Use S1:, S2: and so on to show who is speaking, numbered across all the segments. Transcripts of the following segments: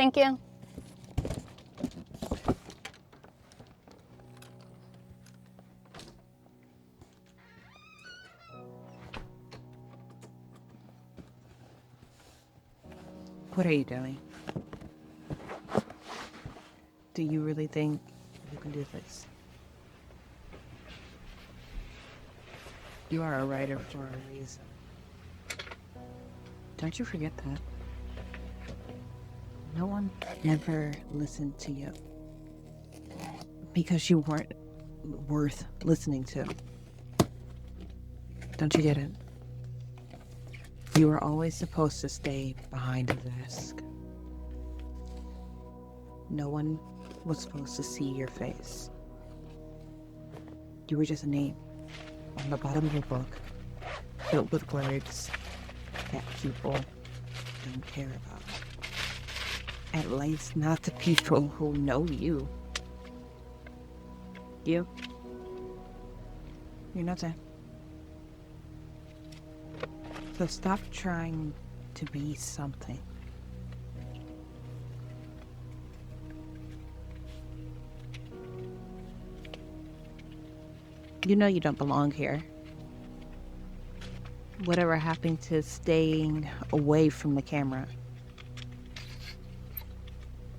S1: Thank you.
S2: What are you doing? Do you really think you can do this? You are a writer for a reason. Don't you forget that. No one ever listened to you because you weren't worth listening to. Don't you get it? You were always supposed to stay behind a desk. No one was supposed to see your face. You were just a name on the bottom of a book filled with words that people don't care about. At least not the people who know you. You're nothing. So stop trying to be something. You know you don't belong here. Whatever happened to staying away from the camera?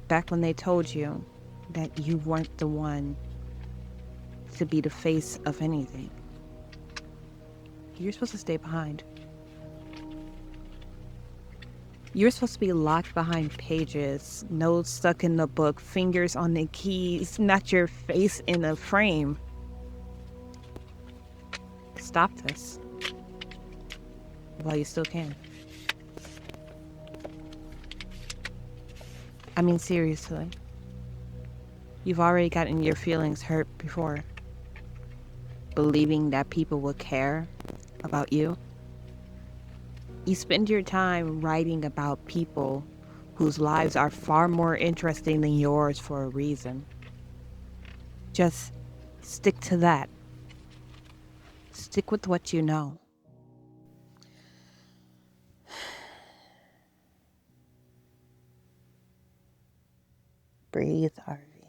S2: Back when they told you that you weren't the one to be the face of anything. You're supposed to stay behind. You're supposed to be locked behind pages, nose stuck in the book, fingers on the keys, not your face in a frame. Stop this while you still can. I mean, seriously. You've already gotten your feelings hurt before. Believing that people will care about you. You spend your time writing about people whose lives are far more interesting than yours for a reason. Just stick to that. Stick with what you know. Breathe, Harvey.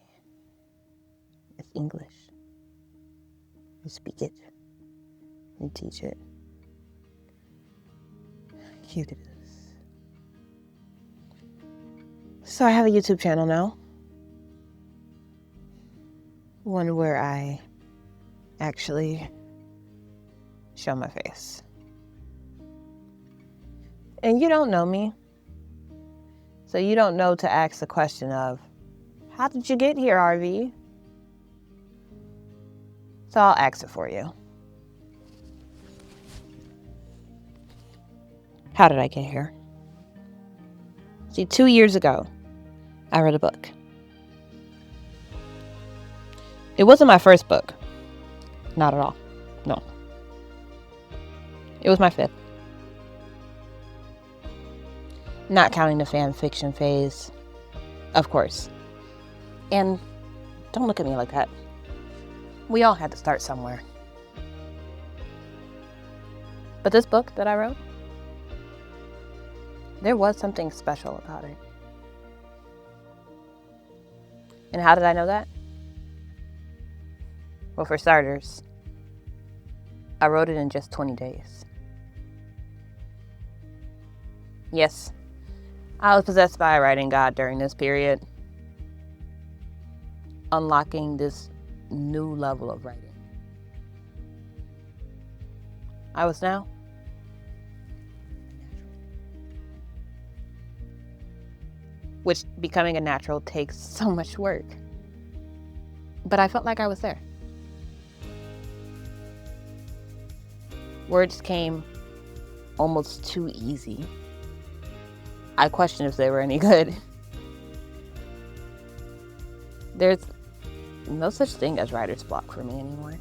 S2: It's English. You speak it. You teach it. You do this. So I have a YouTube channel now. One where I actually show my face. And you don't know me. So you don't know to ask the question of, how did you get here, RV? So I'll ask it for you. How did I get here? See, 2 years ago, I read a book. It wasn't my first book. Not at all. No. It was my fifth. Not counting the fan fiction phase, of course. And don't look at me like that. We all had to start somewhere. But this book that I wrote, there was something special about it. And how did I know that? Well, for starters, I wrote it in just 20 days. Yes, I was possessed by a writing god during this period, unlocking this new level of writing. I was now which becoming a natural takes so much work. But I felt like I was there. Words came almost too easy. I questioned if they were any good. There's no such thing as writer's block for me anymore.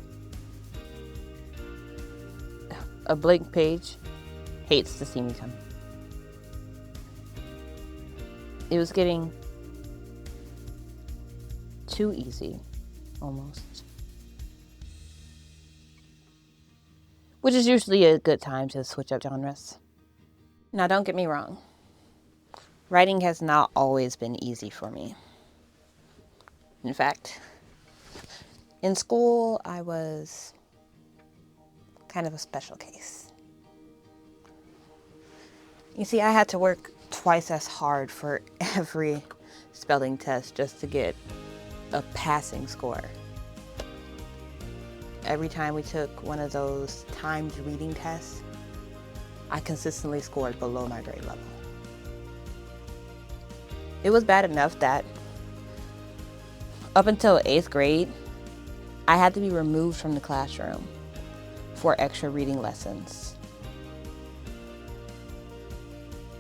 S2: A blank page hates to see me coming. It was getting too easy, almost. Which is usually a good time to switch up genres. Now, don't get me wrong. Writing has not always been easy for me. In fact, in school, I was kind of a special case. You see, I had to work twice as hard for every spelling test just to get a passing score. Every time we took one of those timed reading tests, I consistently scored below my grade level. It was bad enough that up until 8th grade, I had to be removed from the classroom for extra reading lessons.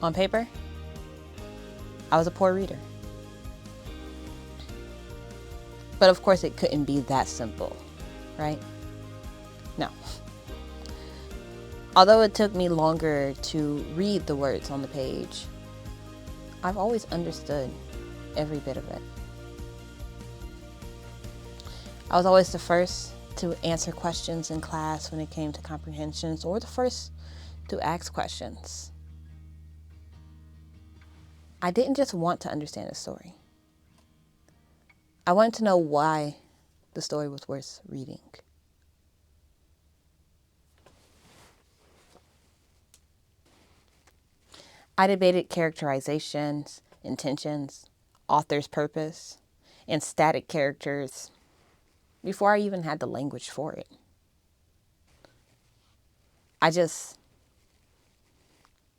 S2: On paper, I was a poor reader. But of course it couldn't be that simple, right? No. Although it took me longer to read the words on the page, I've always understood every bit of it. I was always the first to answer questions in class when it came to comprehensions, or the first to ask questions. I didn't just want to understand the story. I wanted to know why the story was worth reading. I debated characterizations, intentions, author's purpose, and static characters before I even had the language for it. I just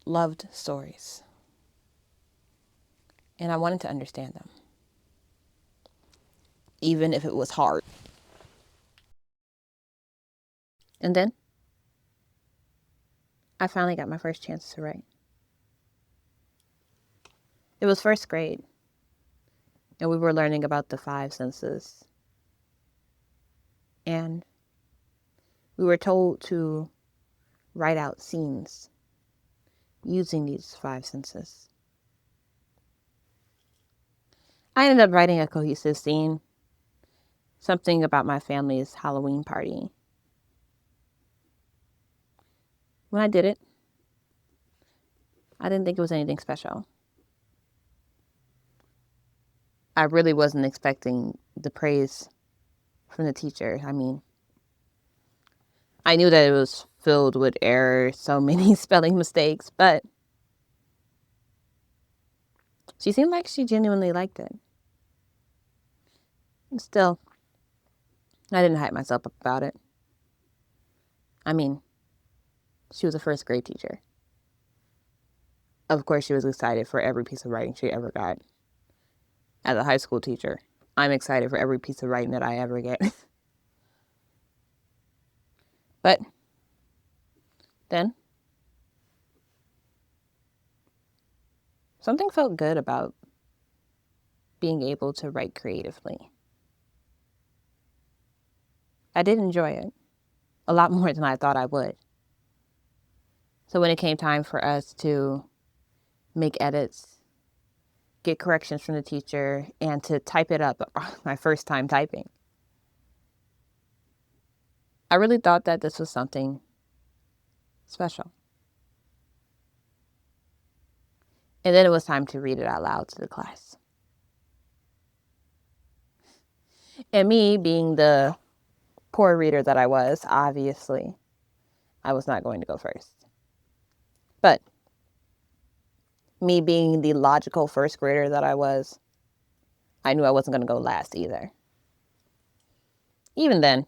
S2: loved stories, and I wanted to understand them, even if it was hard. And then I finally got my first chance to write. It was 1st grade, and we were learning about the 5 senses. And we were told to write out scenes using these 5 senses. I ended up writing a cohesive scene, something about my family's Halloween party. When I did it, I didn't think it was anything special. I really wasn't expecting the praise from the teacher. I mean, I knew that it was filled with errors, so many spelling mistakes, but she seemed like she genuinely liked it. Still, I didn't hype myself up about it. I mean, she was a 1st grade teacher. Of course, she was excited for every piece of writing she ever got. As a high school teacher, I'm excited for every piece of writing that I ever get. But then, something felt good about being able to write creatively. I did enjoy it a lot more than I thought I would. So when it came time for us to make edits, get corrections from the teacher, and to type it up, my first time typing, I really thought that this was something special. And then it was time to read it out loud to the class. And me being the poor reader that I was, obviously, I was not going to go first. But me being the logical 1st grader that I was, I knew I wasn't going to go last either. Even then,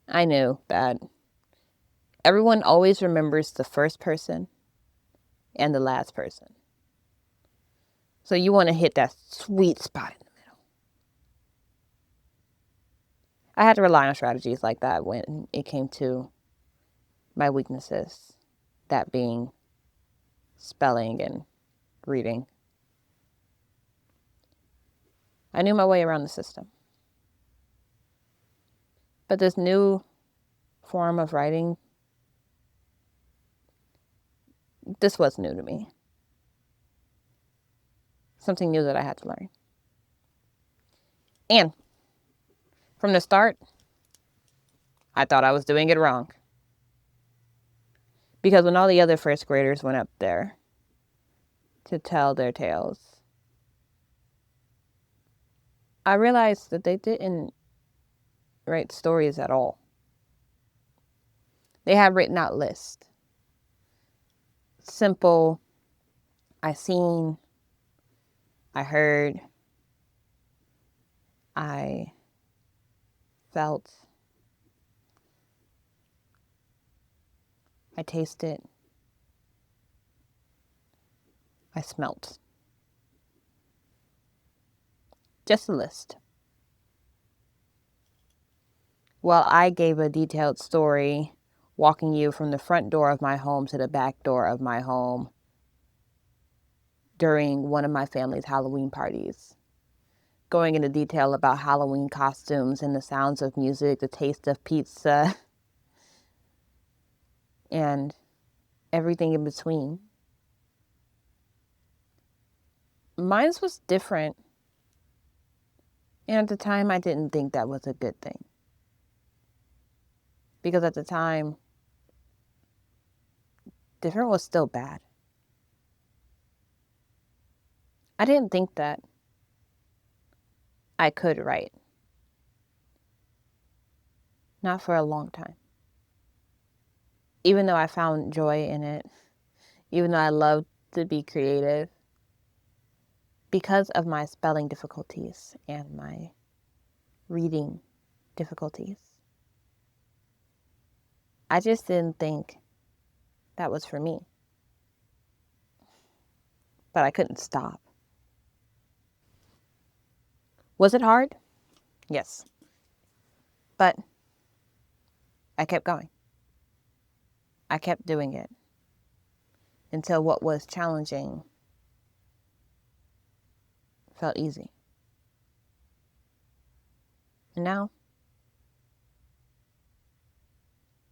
S2: I knew that everyone always remembers the first person and the last person. So you want to hit that sweet spot in the middle. I had to rely on strategies like that when it came to my weaknesses, that being spelling and reading. I knew my way around the system. But this new form of writing, this was new to me. Something new that I had to learn. And from the start, I thought I was doing it wrong. Because when all the other 1st graders went up there, to tell their tales. I realized that they didn't write stories at all. They had written out lists. Simple, I seen, I heard, I felt, I tasted, I smelt. Just a list. Well, I gave a detailed story walking you from the front door of my home to the back door of my home during one of my family's Halloween parties, going into detail about Halloween costumes and the sounds of music, the taste of pizza, and everything in between. Mine was different, and at the time I didn't think that was a good thing. Because at the time, different was still bad. I didn't think that I could write. Not for a long time. Even though I found joy in it, even though I loved to be creative, because of my spelling difficulties and my reading difficulties, I just didn't think that was for me. But I couldn't stop. Was it hard? Yes. But I kept going. I kept doing it until what was challenging felt easy. And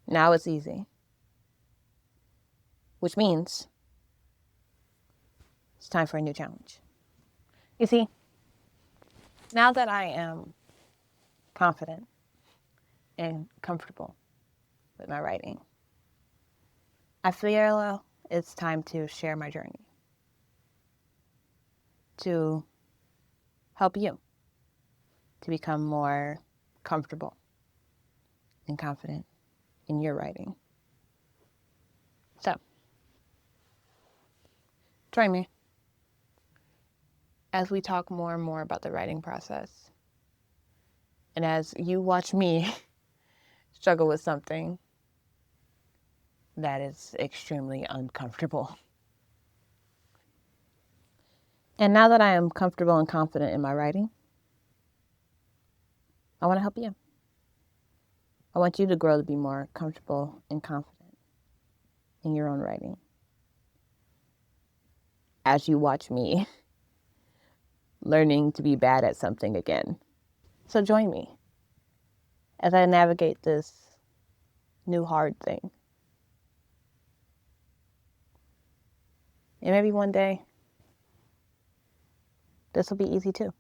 S2: now it's easy. Which means it's time for a new challenge. You see, now that I am confident and comfortable with my writing, I feel it's time to share my journey, to help you to become more comfortable and confident in your writing. So, join me as we talk more and more about the writing process, and as you watch me struggle with something that is extremely uncomfortable. And now that I am comfortable and confident in my writing, I want to help you. I want you to grow to be more comfortable and confident in your own writing as you watch me learning to be bad at something again. So join me as I navigate this new hard thing. And maybe one day, this will be easy too.